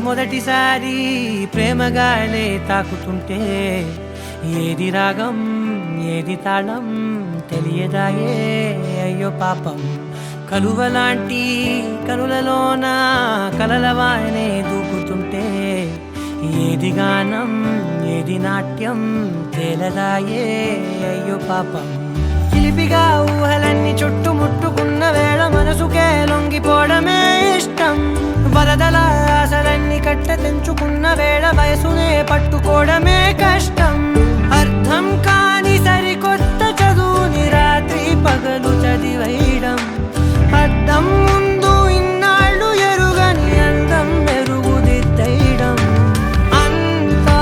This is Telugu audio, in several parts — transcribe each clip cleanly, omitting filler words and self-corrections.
మొదటిసారి ప్రేమగాలే తాకుతుంటే ఏది రాగం ఏది తాళం తెలియదాయే అయ్యో పాపం కలువలాంటి కనులలోన కలలవానే దూకుతుంటే ఏది గానం ఏది నాట్యం తేలదాయే అయ్యో పాపం చిలిపిగా ఊహలన్నీ చుట్టుముట్టుకున్న వేళ మనసుకే లొంగిపోవడమే ఇష్టం వరదల ఆశలన్నీ కట్ట తెంచుకున్న వేళ వయసునే పట్టుకోవడమే కష్టం అర్థం కాని సరికొత్త చదువుని రాత్రి పగలు చదివేయడం అద్దం ముందు ఇన్నాళ్ళు ఎరుగని అందం మెరుగుదిద్దడం అంతా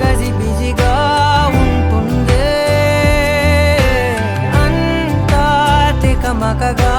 గజిబిజిగా ఉంటుందే అంతా తికమకగా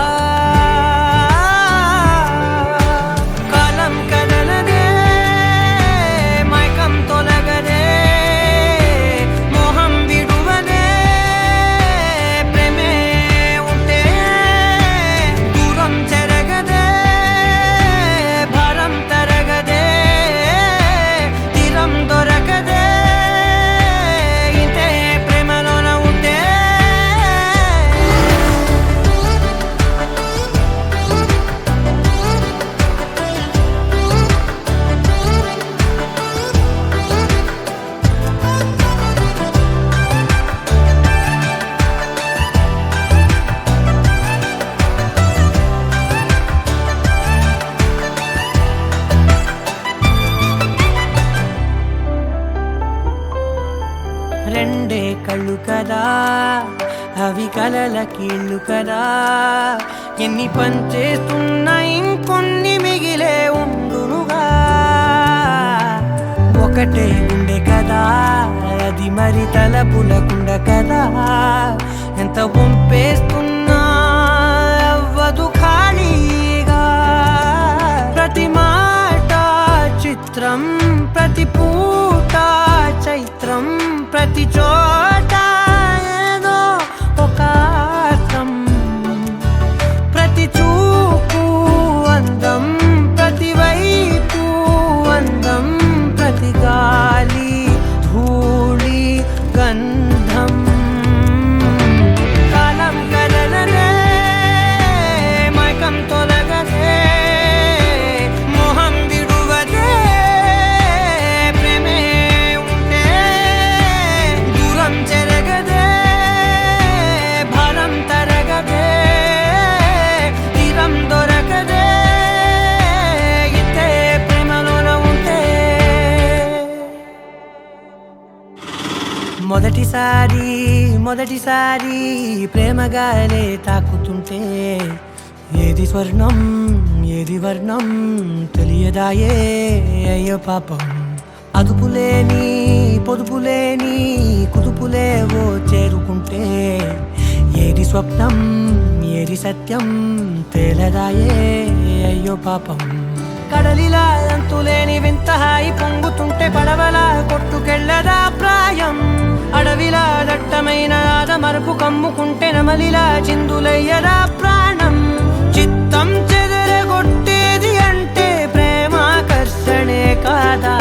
రెండే కళ్ళు కదా అవి కలల కీళ్ళు కదా ఎన్ని పనిచేస్తున్నా ఇంకొన్ని మిగిలే ఉండునుగా ఒకటే గుండె కదా అది మరి తలపులకుండ కదా ఎంత పంపేస్తున్నా అవ్వదు ఖాళీగా ప్రతి మాట చిత్రం ప్రతి పూట చైత్రం ప్రతి చోట ఏదో ఒక అర్థం ప్రతి చూపు అందం ప్రతి వైపు అందం ప్రతి గాలి ధూళి గంధం కాలం కదలనే మైకం తొలగదే మోహం విడువదే ప్రేమే ఉంటే దూరం చెరగదే భారం తరగదే తీరం దొరకదే ఇంతే ప్రేమలోన ఉంటే మొదటిసారి ప్రేమగాలే తాకుతుంటే ఏది స్వర్ణం ఏది వర్ణం తెలియదాయే అయ్యో పాపం అదుపులేని పొదుపులేని కుదుపులేవో చేరుకుంటే ఏది స్వప్నం ఏది సత్యం తేలదాయే అయ్యో పాపం కడలిలా అంతులేని వింత హాయి పొంగుతుంటే పడవలా కొట్టుకెళ్ళదా ప్రాయం అడవిలా దట్టమైన ఆదమరుపు కమ్ముకుంటే నమలిలా చిందులయ్యదా ప్రాణం చిత్తం చెదరగొట్టేది అంటే ప్రేమాకర్షణే కాదా